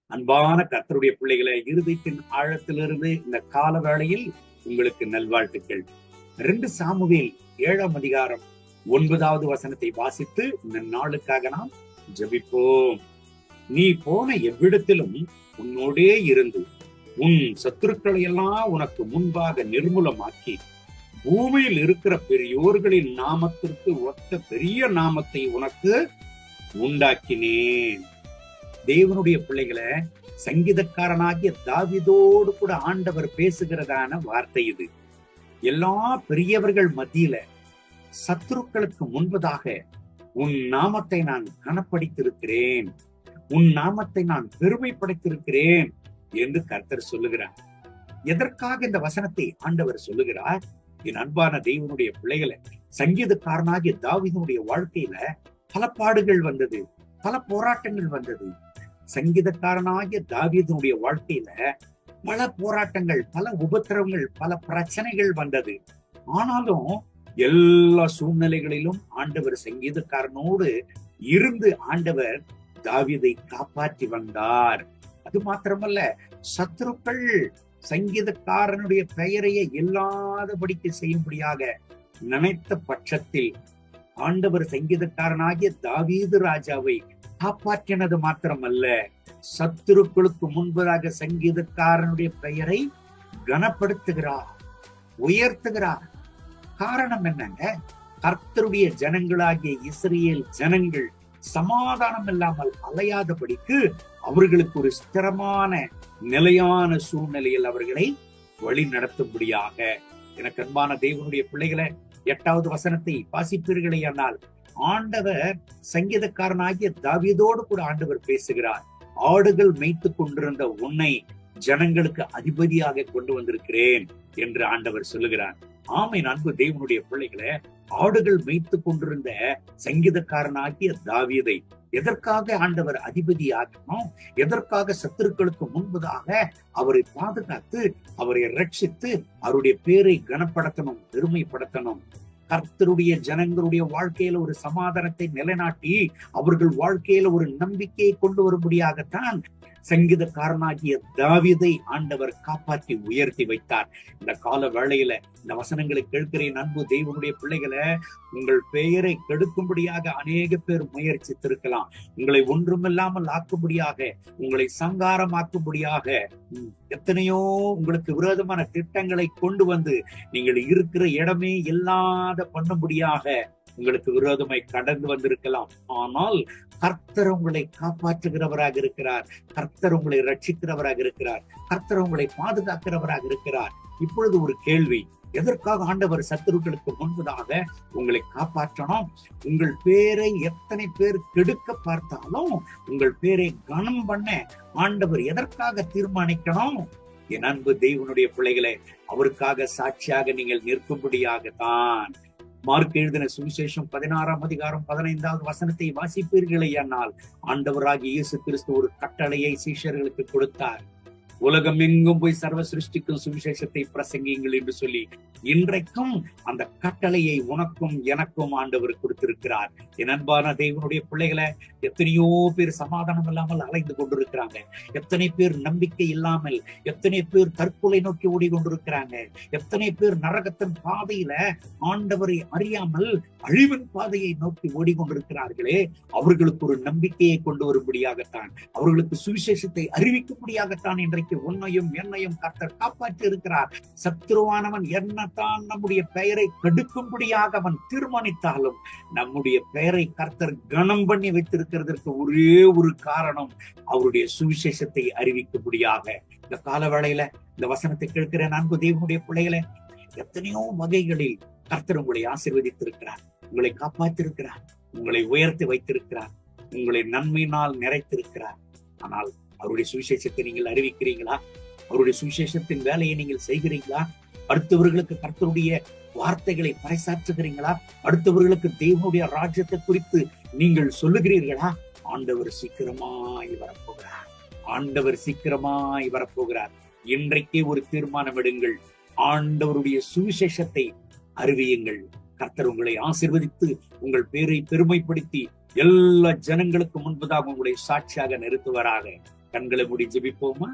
அன்பான கர்த்தருடைய பிள்ளைகளை, இருதயத்தின் ஆழத்திலிருந்து இந்த கால வேளையில் உங்களுக்கு நல்வாழ்த்துக்கள். 2 சாமுவேல் 7ஆம் அதிகாரம் 9வது வசனத்தை வாசித்து இந்த நாளுக்காக நாம் ஜெபிப்போம். நீ போன எவ்விடத்திலும் உன்னோடே இருந்து உன் சத்துருக்களை எல்லாம் உனக்கு முன்பாக நிர்மூலமாக்கி பூமியில் இருக்கிற பெரியோர்களின் நாமத்திற்கு ஒத்த பெரிய நாமத்தை உனக்கு உண்டாக்கினேன். தேவனுடைய பிள்ளைகளை, சங்கீதக்காரனாகிய தாவீதோடு கூட ஆண்டவர் பேசுகிறதான வார்த்தை இது. எல்லா பெரியவர்கள் மத்தியில சத்துருக்களுக்கு முன்பதாக உன் நாமத்தை நான் கனப்படுத்திருக்கிறேன், உன் நாமத்தை நான் பெருமைப்படுத்திருக்கிறேன் என்று கர்த்தர் சொல்லுகிறார். எதற்காக இந்த வசனத்தை ஆண்டவர் சொல்லுகிறார்? என் அன்பான தேவனுடைய பிள்ளைகளை, சங்கீதக்காரனாகிய தாவீதுடைய வாழ்க்கையில பல பாடுகள் வந்தது, பல போராட்டங்கள் வந்தது. சங்கீதக்காரனாகிய தாவீதுடைய வாழ்க்கையில பல போராட்டங்கள், பல உபத்திரவங்கள், பல பிரச்சனைகள் வந்தது. ஆனாலும் எல்லா சூழ்நிலைகளிலும் ஆண்டவர் சங்கீதக்காரனோடு இருந்து ஆண்டவர் தாவீதை காப்பாற்றி வந்தார். அது மாத்திரமல்ல, சத்துருக்கள் சங்கீதக்காரனுடைய பெயரையே இல்லாதபடிக்கு செய்யும்படியாக நினைத்த பட்சத்தில் ஆண்டவர் சங்கீதக்காரனாகிய தாவீது ராஜாவை காப்பாற்றினது மாத்திரமல்ல, சத்துருக்களுக்கு முன்பதாக சங்கீதக்காரனுடைய பெயரை கனப்படுத்துகிறார், உயர்த்துகிறார். காரணம் என்னங்க? கர்த்தருடைய ஜனங்களாகிய இஸ்ரவேல் ஜனங்கள் சமாதானம் இல்லாமல் அலையாதபடிக்கு அவர்களுக்கு ஒரு ஸ்திரமான நிலையான சூழ்நிலையில் அவர்களை வழி நடத்தும்படியாக. எனக்கு அன்பான தேவனுடைய பிள்ளைகளை, 8வது வசனத்தை வாசிப்பீர்களே ஆனால், ஆண்டவர் சங்கீதக்காரனாகிய தாவீதோடு கூட ஆண்டவர் பேசுகிறார். ஆடுகள் மேய்த்து கொண்டிருந்த உன்னை ஜனங்களுக்கு அதிபதியாக கொண்டு வந்திருக்கிறேன் என்று ஆண்டவர் சொல்லுகிறார். ஆமை அன்பு தேவனுடைய பிள்ளைகளை, ஆடுகள் மேய்த்து கொண்டிருந்த சங்கீதக்காரனாகிய தாவீதை எதற்காக ஆண்டவர் அதிபதியாக்கணும்? எதற்காக சத்துருக்களுக்கு முன்பதாக அவரை பாதுகாத்து, அவரை ரட்சித்து, அவருடைய பேரை கனப்படுத்தணும், பெருமைப்படுத்தணும். கர்த்தருடைய ஜனங்களுடைய வாழ்க்கையில ஒரு சமாதானத்தை நிலைநாட்டி அவர்கள் வாழ்க்கையில ஒரு நம்பிக்கையை கொண்டு வரும்படியாகத்தான் சங்கீதக்காரனாகிய தாவீதை ஆண்டவர் காப்பாற்றி உயர்த்தி வைத்தார். இந்த கால வேளையில இந்த வசனங்களை கேட்கிறேன் அன்பு தேவனுடைய பிள்ளைகளை, உங்கள் பெயரை கெடுக்கும்படியாக அநேக பேர் முயற்சித்திருக்கலாம். உங்களை ஒன்றுமில்லாமல் ஆக்கும்படியாக, உங்களை சங்காரமாக்கும்படியாக எத்தனையோ உங்களுக்கு விரோதமான திட்டங்களை கொண்டு வந்து நீங்கள் இருக்கிற இடமே இல்லாத பண்ணும்படியாக உங்களுக்கு விரோதமாய் கடந்து வந்திருக்கலாம். ஆனால் கர்த்தர் உங்களை காப்பாற்றுகிறவராக இருக்கிறார், கர்த்தர் உங்களை ரட்சிக்கிறவராக இருக்கிறார், கர்த்தர் உங்களை பாதுகாக்கிறவராக இருக்கிறார். இப்பொழுது ஒரு கேள்வி, எதற்காக ஆண்டவர் சத்துருக்களுக்கு முன்பதாக உங்களை காப்பாற்றணும்? உங்கள் பேரை எத்தனை பேர் கெடுக்க பார்த்தாலும் உங்கள் பேரை கனம் பண்ண ஆண்டவர் எதற்காக தீர்மானிக்கணும்? என் அன்பு தேவனுடைய பிள்ளைகளை, அவருக்காக சாட்சியாக நீங்கள் நிற்கும்படியாகத்தான். மார்க் எழுதின சுவிசேஷம் 16ஆம் அதிகாரம் 15வது வசனத்தை வாசிப்பீர்களே ஆனால், ஆண்டவராகிய இயேசு கிறிஸ்து ஒரு கட்டளையை சீஷர்களுக்கு கொடுத்தார். உலகம் எங்கும் போய் சர்வ சிருஷ்டிக்கும் சுவிசேஷத்தை பிரசங்கியுங்கள் என்று சொல்லி இன்றைக்கும் அந்த கட்டளையை உனக்கும் எனக்கும் ஆண்டவர் கொடுத்திருக்கிறார். என் அன்பான தேவனுடைய பிள்ளைகளை, எத்தனையோ பேர் சமாதானம் இல்லாமல் அலைந்து கொண்டிருக்கிறாங்க, எத்தனை பேர் நம்பிக்கை இல்லாமல், எத்தனை பேர் தற்கொலை நோக்கி ஓடிக்கொண்டிருக்கிறாங்க, எத்தனை பேர் நரகத்தின் பாதையில ஆண்டவரை அறியாமல் அழிவின் பாதையை நோக்கி ஓடிக்கொண்டிருக்கிறார்களே, அவர்களுக்கு ஒரு நம்பிக்கையை கொண்டு வரும்படியாகத்தான், அவர்களுக்கு சுவிசேஷத்தை அறிவிக்கும்படியாகத்தான் இன்றைக்கு உன்னையும் என்னையும் கர்த்தர் காப்பாற்றி இருக்கிறார். சத்துருவானவன் என்னத்தான் நம்முடைய பெயரை கெடுக்கும்படியாக அவன் தீர்மானித்தாலும் நம்முடைய பெயரை கர்த்தர் கனம் பண்ணி வைத்திருக்கிறதற்கு ஒரே ஒரு காரணம், அவருடைய சுவிசேஷத்தை அறிவிக்கும்படியாக. இந்த கால வேளையில இந்த வசனத்தை கேட்கிற அன்பு தேவனுடைய பிள்ளைகளை, எத்தனையோ வகைகளில் கர்த்தர் உங்களை ஆசீர்வதித்திருக்கிறார், உங்களை காப்பாற்றிருக்கிறார், உங்களை உயர்த்தி வைத்திருக்கிறார், உங்களை நன்மையினால் நிறைத்திருக்கிறார். ஆனால் அவருடைய சுவிசேஷத்தை நீங்கள் அறிவிக்கிறீங்களா? அவருடைய சுவிசேஷத்தின் வேலையை நீங்கள் செய்கிறீங்களா? அடுத்தவர்களுக்கு கர்த்தருடைய வார்த்தைகளை பறைசாற்றுகிறீங்களா? அடுத்தவர்களுக்கு தேவனுடைய ராஜ்யத்தை குறித்து நீங்கள் சொல்லுகிறீர்களா? ஆண்டவர் சீக்கிரமாய் வரப்போகிறார், ஆண்டவர் சீக்கிரமாய் வரப்போகிறார். இன்றைக்கே ஒரு தீர்மானம் எடுங்கள், ஆண்டவருடைய சுவிசேஷத்தை அறிவியுங்கள். கர்த்தர் உங்களை ஆசீர்வதித்து உங்கள் பேரை பெருமைப்படுத்தி எல்லா ஜனங்களுக்கு முன்பதாக உங்களை சாட்சியாக நிறுத்துவராக. கண்களை மூடி ஜெபிப்போமா?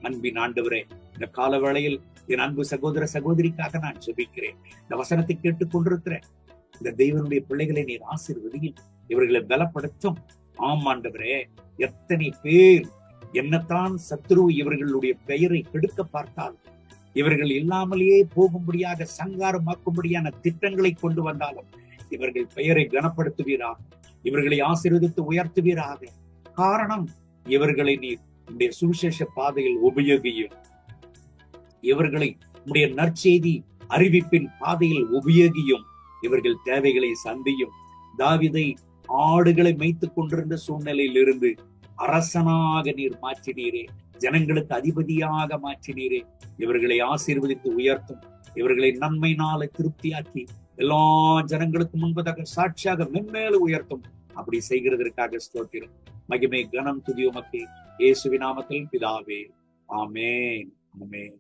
அன்பின் ஆண்டவரே, இந்த கால வேளையில் என் அன்பு சகோதர சகோதரிக்காக நான் ஜெபிக்கிறேன். இந்த வசனத்தை கேட்டுக் கொண்டிருக்கிறேன் இந்த தெய்வனுடைய பிள்ளைகளை நீர் ஆசீர்வதியும், இவர்களை பலப்படுத்தும். ஆம் ஆண்டவரே, எத்தனை பேர் என்னத்தான் சத்ரு இவர்களுடைய பெயரை கெடுக்க பார்த்தால், இவர்கள் இல்லாமலேயே போகும்படியாக சங்காரமாக்கும்படியான திட்டங்களை கொண்டு வந்தாலும் இவர்கள் பெயரை கனப்படுத்துவீராக, இவர்களை ஆசீர்வதித்து உயர்த்துவீராக. காரணம், இவர்களை நீர் உடைய சுவிசேஷ பாதையில் உபயோகியும், இவர்களை உடைய நற்செய்தி அறிவிப்பின் பாதையில் உபயோகியும், இவர்கள் தேவைகளை சந்தியும். தாவீதை ஆடுகளை மேய்த்துக் கொண்டிருந்த சூழ்நிலையில் இருந்து அரசனாக நீர் மாற்றினீரே, ஜனங்களுக்கு அதிபதியாக மாற்றினீரே. இவர்களை ஆசீர்வதித்து உயர்த்தும், இவர்களை நன்மையினால திருப்தியாக்கி எல்லா ஜனங்களுக்கு முன்பதாக சாட்சியாக மென்மேல உயர்த்தும். அப்படி செய்கிறதற்காக ஸ்தோத்திரம். மகிமை கனம் துதி உமக்கு, இயேசுவின் நாமத்தில் பிதாவே. ஆமென், ஆமென்.